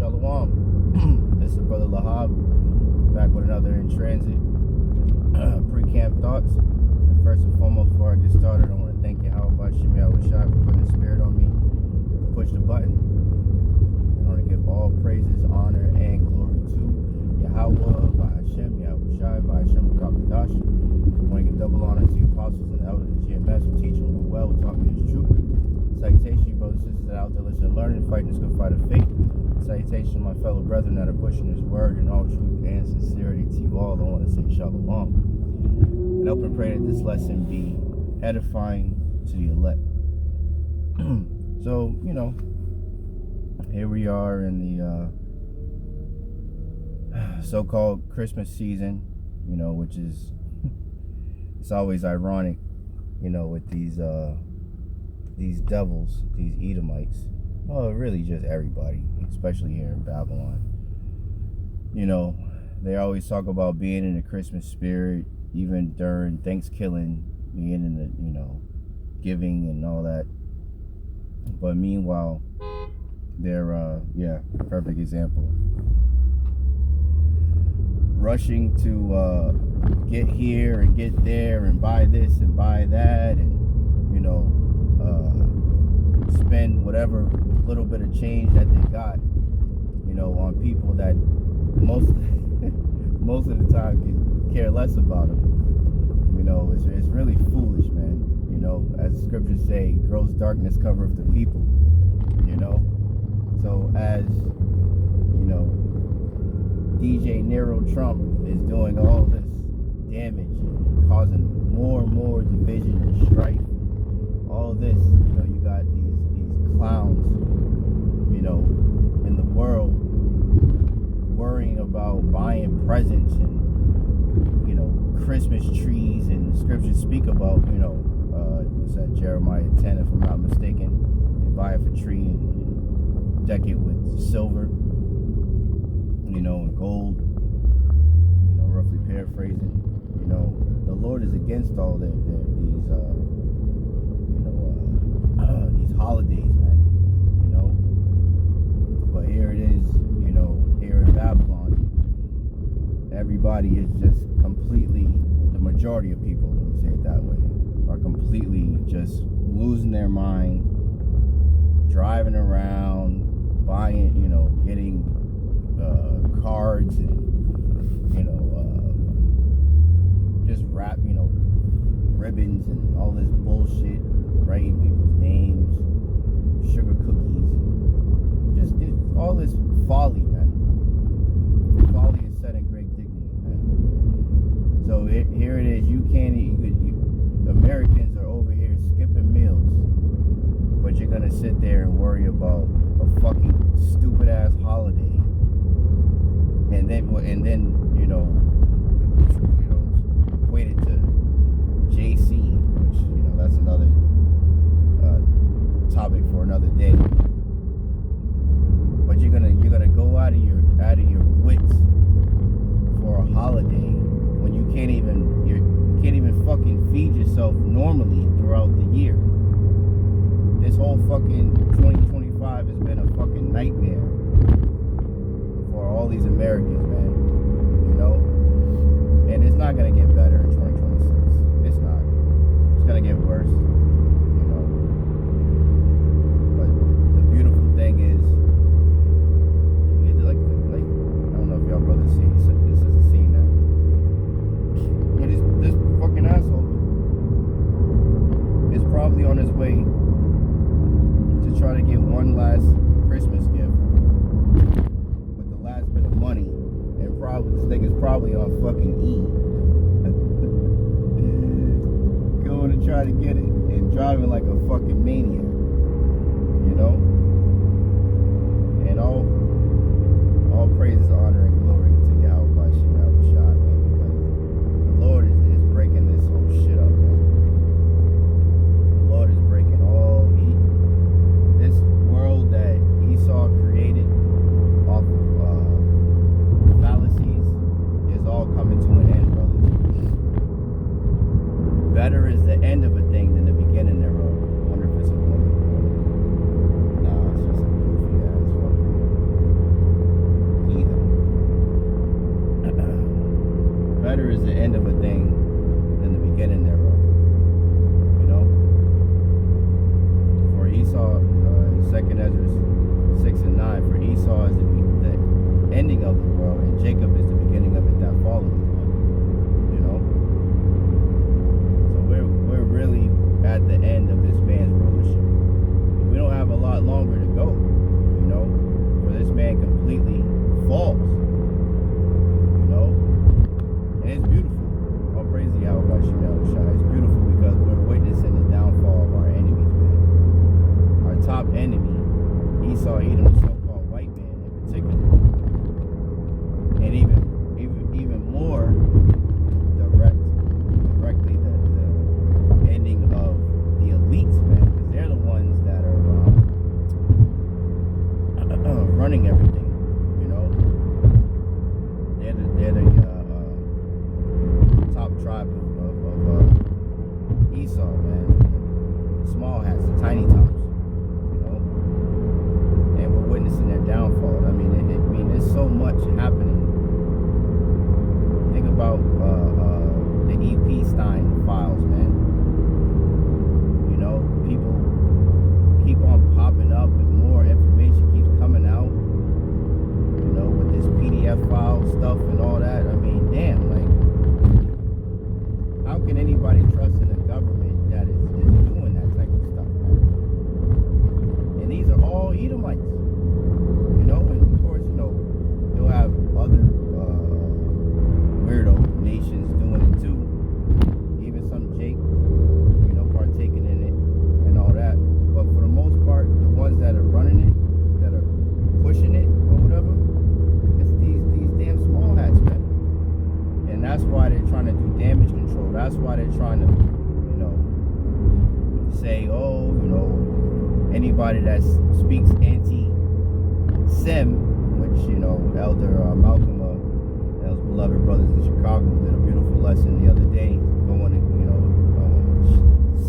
Shalom. This is Brother Lahab, back with another In Transit pre-camp thoughts. And first and foremost, before I get started, I want to thank Yahawashi Yahawashi for putting the spirit on me to push the button. I want to give all praises, honor, and glory to Yahawah, Bahasham, Yahawashi, Bahasham, I want to give double honor to the apostles and elders of GMS who teach and who well taught me his truth. Salutation, brothers and sisters out there listening, learning, fighting this good fight of faith. Salutation, my fellow brethren that are pushing His word in all truth and sincerity to you all. I want to say shalom. And hope and pray that this lesson be edifying to the elect. So, here we are in the so-called Christmas season, which is, it's always ironic, with these devils, these Edomites. Well, really just everybody, especially here in Babylon. They always talk about being in the Christmas spirit, even during Thanksgiving, being in the, giving and all that. But meanwhile, they're, perfect example. Rushing to get here and get there and buy this and buy that and, spend whatever little bit of change that they got, on people that most of the time can care less about them. It's really foolish, man. As the scriptures say, gross darkness covereth the people. So as DJ Nero Trump is doing all this damage, causing more and more division and strife. All this, you got these clowns, in the world worrying about buying presents and, Christmas trees, and the scriptures speak about, what's that, Jeremiah 10, if I'm not mistaken. They buy a tree and deck it with silver, and gold, roughly paraphrasing. The Lord is against all these holidays, man, but here it is, here in Babylon, everybody is just completely, the majority of people, let me say it that way, are completely just losing their mind, driving around, buying, getting cards and, just ribbons and all this bullshit, writing people's names, sugar cookies, just all this folly, man. Folly is set in great dignity, man. So here it is. Americans are over here skipping meals, but you're gonna sit there and worry about a fucking stupid ass holiday, and then equate it to JC, which that's another topic for another day. But you're gonna go out of your wits for a holiday when you can't even fucking feed yourself normally throughout the year. This whole fucking 2025 has been a fucking nightmare for all these Americans, man. And it's not gonna get better in 2026. It's not. It's gonna get worse. But the beautiful thing is, like I don't know if y'all brothers see this is a scene now. But this fucking asshole is probably on his way to try to get one last Christmas gift with the last bit of money, and this nigga's probably on fucking E. Going to try to get it and driving like a fucking maniac, and all praises, honor, and glory to Yahawashi, man, because the Lord is breaking this whole shit up, man. The Lord is breaking all this world that Esau created off of fallacies is all coming to an end, brothers. Better is the end of a thing than the beginning thereof. I wonder if it's a woman. Nah, running everything. You know, they're the top tribe of Esau, man. The small hats, the tiny tops. You know, and we're witnessing their downfall. I mean, there's so much happening. Think about the EP Stein files, man. You know, people keep on popping up and more information keeps coming out. You know, with this PDF file stuff and all that. I mean, damn, like, how can anybody trust in a government that is doing that type of stuff, man? And these are all Edomites. You know, and of course, you know, you'll have other weirdo nations doing it too. Even some Jake, you know, partaking in it and all that. But for the most part, the ones that are running it, that are pushing it or whatever, it's these damn small hats, man. And that's why they're trying to do damage control. That's why they're trying to, you know, say, oh, you know, anybody that speaks anti-Sem, which, you know, Elder Malcolm, those beloved brothers in Chicago, did a beautiful lesson the other day, going to, you know,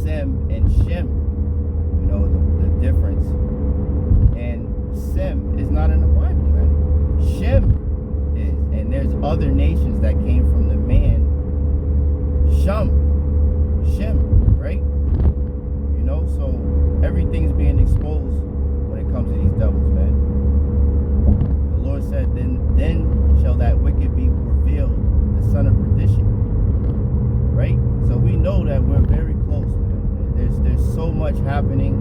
Sem and Shem, you know, the difference. And Sem is not in the Bible, man. Shem is. And there's other nations that came from the man Shem, right? You know, so everything's being exposed when it comes to these devils, man. The Lord said, then shall that wicked be revealed, the son of perdition. Right? So we know that we're very close, man. There's so much happening.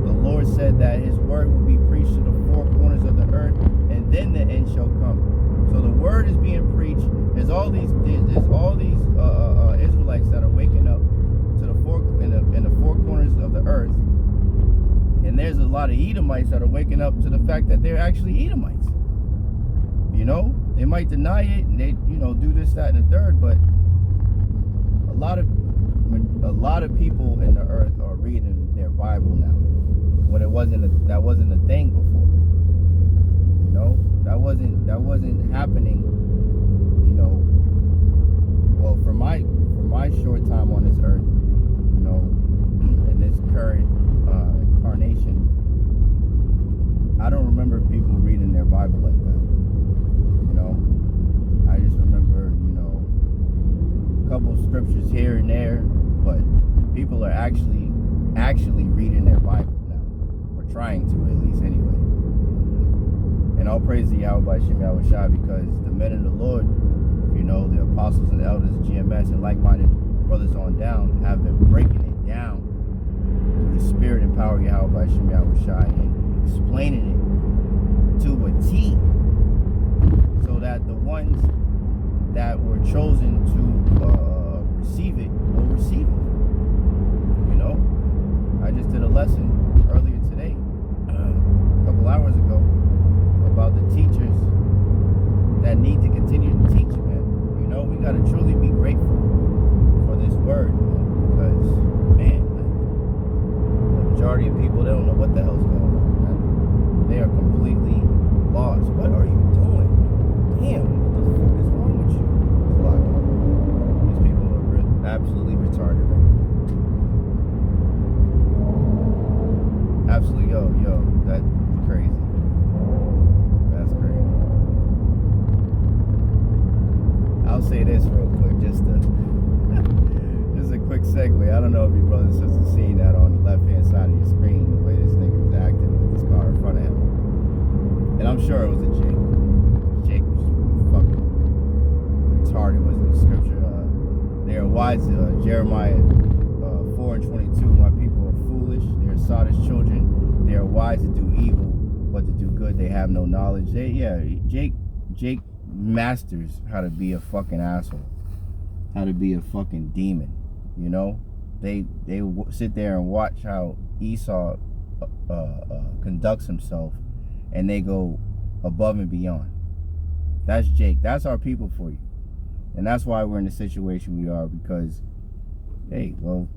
The Lord said that his word will be preached to the four corners of the earth, and then the end shall come. So the word is being preached. There's all these Israelites that are waking up to the in the four corners of the earth. And there's a lot of Edomites that are waking up to the fact that they're actually Edomites. You know, they might deny it and they, you know, do this, that, and the third, but a lot of people in the earth are reading their Bible now. When that wasn't a thing before. You know, that wasn't happening. You know, well, for my short time on this earth, you know, in this current incarnation, I don't remember people reading their Bible like that. You know, I just remember, you know, a couple scriptures here and there, but people are actually reading their Bible now, or trying to, at least anyway. And all praise to Yahawashi, because the men of the Lord, you know, the apostles and elders, GMS, and like-minded brothers on down have been breaking it down through the spirit and power of Yahawashi and explaining it to a T, so that the ones that were chosen to receive it will receive it. You know, I just did a lesson earlier today, a couple hours ago, about the teachers that need to continue to teach, man. You know, we got to truly be grateful for this word, man, because, man, like, the majority of people, they don't know what the hell's going on, man. They are completely lost. What are you doing? Damn, what the fuck is wrong with you? It's like, these people are absolutely retarded right now. Absolutely, yo, that's crazy. That's crazy. I'll say this real quick, just a quick segue. I don't know if you brothers and sisters seen that on the left-hand side of your screen, the way this nigga was acting with this car in front of him. And I'm sure it was a Jake. Jake was fucking retarded. Was the scripture? They are wise. Jeremiah 4:22. My people are foolish. They are sottish children. They are wise to do evil, but to do good they have no knowledge. Jake masters how to be a fucking asshole, how to be a fucking demon. You know, they sit there and watch how Esau conducts himself, and they go above and beyond. That's Jake. That's our people for you. And that's why we're in the situation we are, because, hey, well,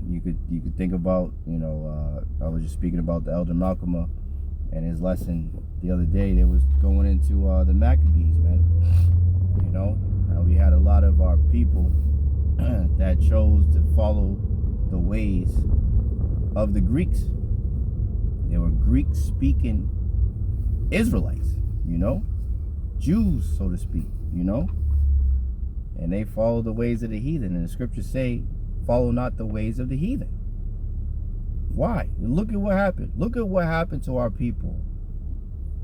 you could think about, you know, I was just speaking about the Elder Malcolm And his lesson the other day, they was going into the Maccabees, man. You know, how we had a lot of our people that chose to follow the ways of the Greeks. They were Greek-speaking Israelites, you know, Jews, so to speak, you know, and they followed the ways of the heathen. And the scriptures say, follow not the ways of the heathen. Why? Look at what happened. Look at what happened to our people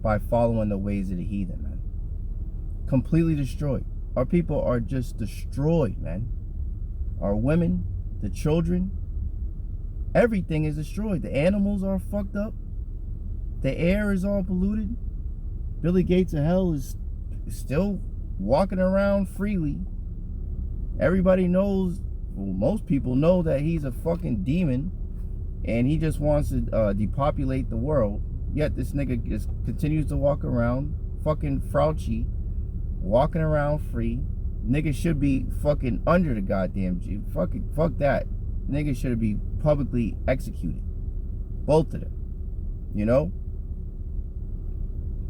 by following the ways of the heathen, man. Completely destroyed. Our people are just destroyed, man. Our women, the children, everything is destroyed. The animals are fucked up. The air is all polluted. Billy Gates of hell is still walking around freely. Everybody knows, well, most people know that he's a fucking demon and he just wants to depopulate the world. Yet this nigga just continues to walk around, fucking Fauci, walking around free. Nigga should be fucking under the goddamn G. Fuck that. Nigga should be publicly executed. Both of them. You know?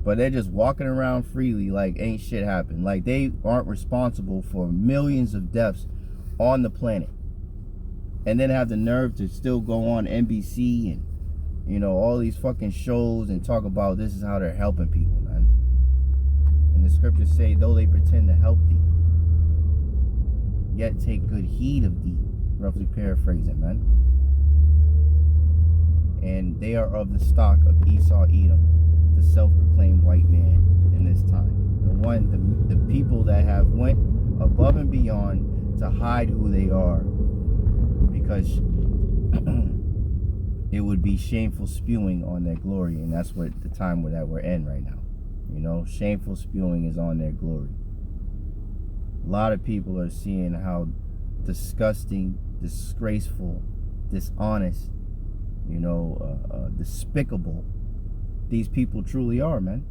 But they're just walking around freely like ain't shit happened. Like they aren't responsible for millions of deaths on the planet. And then have the nerve to still go on NBC and, you know, all these fucking shows and talk about this is how they're helping people, man. And the scriptures say, though they pretend to help thee, yet take good heed of thee. Roughly paraphrasing, man. And they are of the stock of Esau Edom, the self-proclaimed white man in this time. The people that have went above and beyond to hide who they are, because it would be shameful spewing on their glory. And that's what the time that we're in right now. You know, shameful spewing is on their glory. A lot of people are seeing how disgusting, disgraceful, dishonest, you know, despicable these people truly are, man.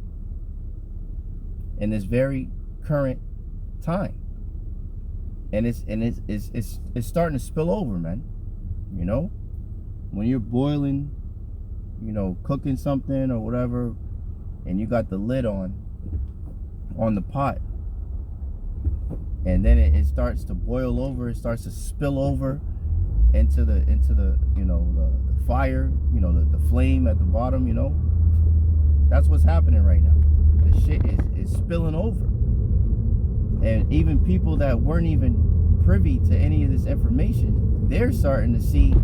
In this very current time. And it's starting to spill over, man. You know, when you're boiling, you know, cooking something or whatever, and you got the lid on the pot, and then it starts to boil over, it starts to spill over into the you know, the fire, you know, the flame at the bottom, you know. That's what's happening right now. The shit is spilling over. And even people that weren't even privy to any of this information, they're starting to see,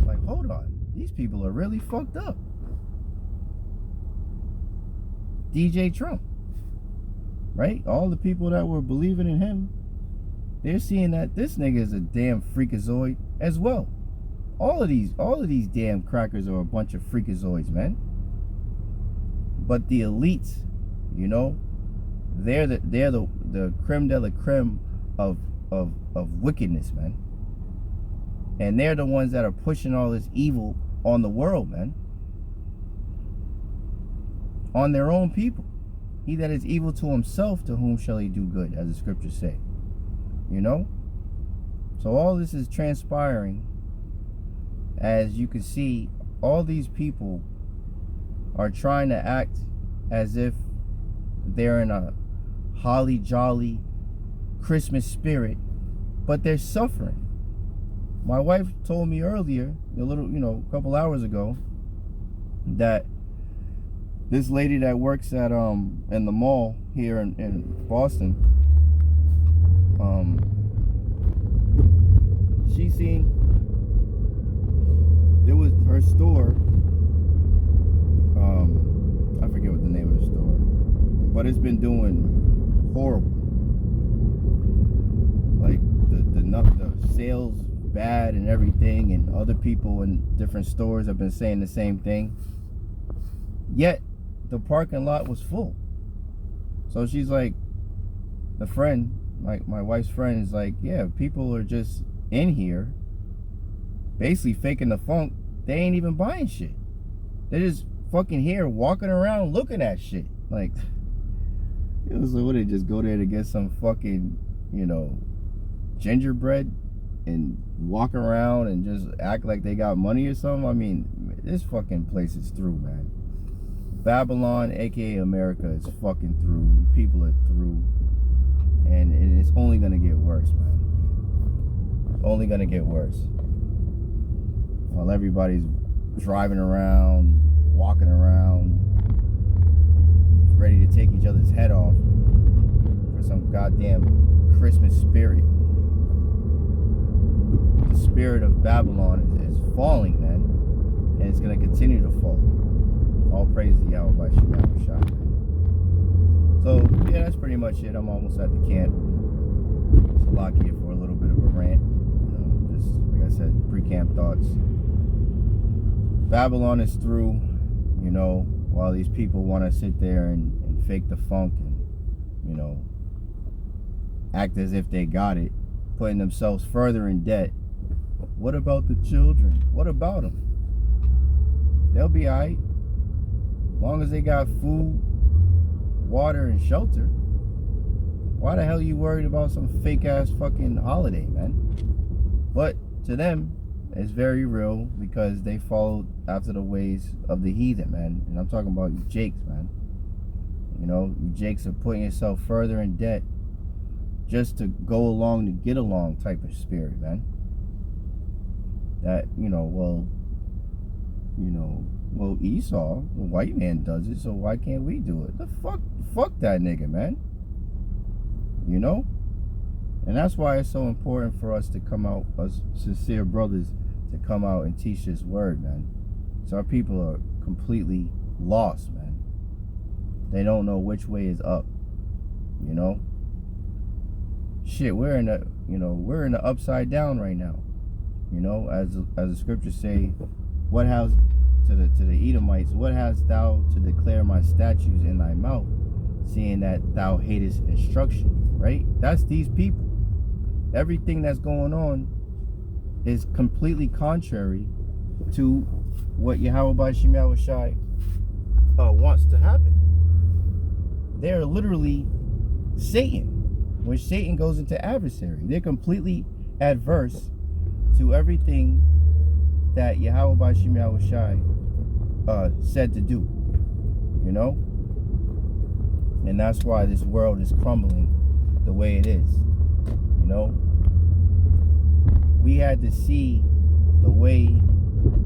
like, hold on, these people are really fucked up. DJ Trump, right? All the people that were believing in him, they're seeing that this nigga is a damn freakazoid as well. All of these damn crackers are a bunch of freakazoids, man. But the elites, you know, they're the creme de la creme of wickedness, man. And they're the ones that are pushing all this evil on the world, man. On their own people. He that is evil to himself, to whom shall he do good, as the scriptures say. You know? So all this is transpiring. As you can see, all these people are trying to act as if they're in a holly jolly Christmas spirit, but they're suffering. My wife told me earlier, a couple hours ago, that this lady that works at in the mall here in Boston, she seen there was her store, I forget what the name of the store, but it's been doing horrible. Like the sales bad and everything, and other people in different stores have been saying the same thing. Yet the parking lot was full. So she's like, the friend, my wife's friend, is like, yeah, people are just in here basically faking the funk. They ain't even buying shit. They're just fucking here walking around looking at shit. Like, it was like, what, they just go there to get some fucking, you know, gingerbread and walk around and just act like they got money or something? I mean, this fucking place is through, man. Babylon, aka America, is fucking through. People are through. And it's only gonna get worse, man. Only gonna get worse. While everybody's driving around, walking around, ready to take each other's head off for some goddamn Christmas spirit. The spirit of Babylon is falling, man. And it's going to continue to fall. All praise to Yahawashi, Yahawashi. So, yeah, that's pretty much it. I'm almost at the camp. Just lock here for a little bit of a rant. Just, like I said, pre-camp thoughts. Babylon is through, while these people want to sit there and fake the funk and, act as if they got it, putting themselves further in debt. What about the children? What about them? They'll be all right. As long as they got food, water, and shelter. Why the hell are you worried about some fake-ass fucking holiday, man? But to them, it's very real because they followed after the ways of the heathen, man. And I'm talking about you jakes, man. You jakes are putting yourself further in debt just to go along to get along type of spirit, man. That, well, Esau, the white man does it, so why can't we do it? Fuck that nigga, man. And that's why it's so important for us to come out, us sincere brothers, to come out and teach this word, man. So our people are completely lost, man. They don't know which way is up, Shit, we're in the upside down right now. As the scriptures say, what has to the Edomites, what hast thou to declare my statutes in thy mouth, seeing that thou hatest instruction, right? That's these people. Everything that's going on is completely contrary to what Yahawashi wants to happen. They're literally Satan. When Satan goes into adversary, they're completely adverse to everything that Yahawashi said to do, and that's why this world is crumbling the way it is. We had to see the way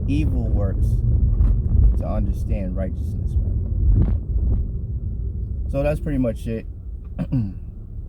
evil works to understand righteousness, man. So that's pretty much it. I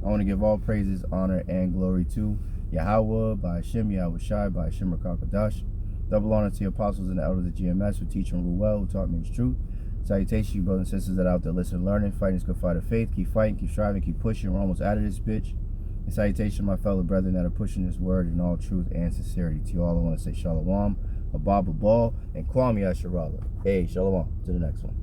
want to give all praises, honor, and glory to Yahawah, Bahasham, Yahawashi, Bahasham, Rakakadash. Double honor to the apostles and the elders of GMS who teach and rule well, who taught me his truth. Salutation, you brothers and sisters that are out there listening, learning, fighting this good fight of faith. Keep fighting, keep striving, keep pushing. We're almost out of this bitch. And salutation, my fellow brethren that are pushing this word in all truth and sincerity. To you all, I want to say shalom, abab, and kwam yasharala. Hey, shalom. To the next one.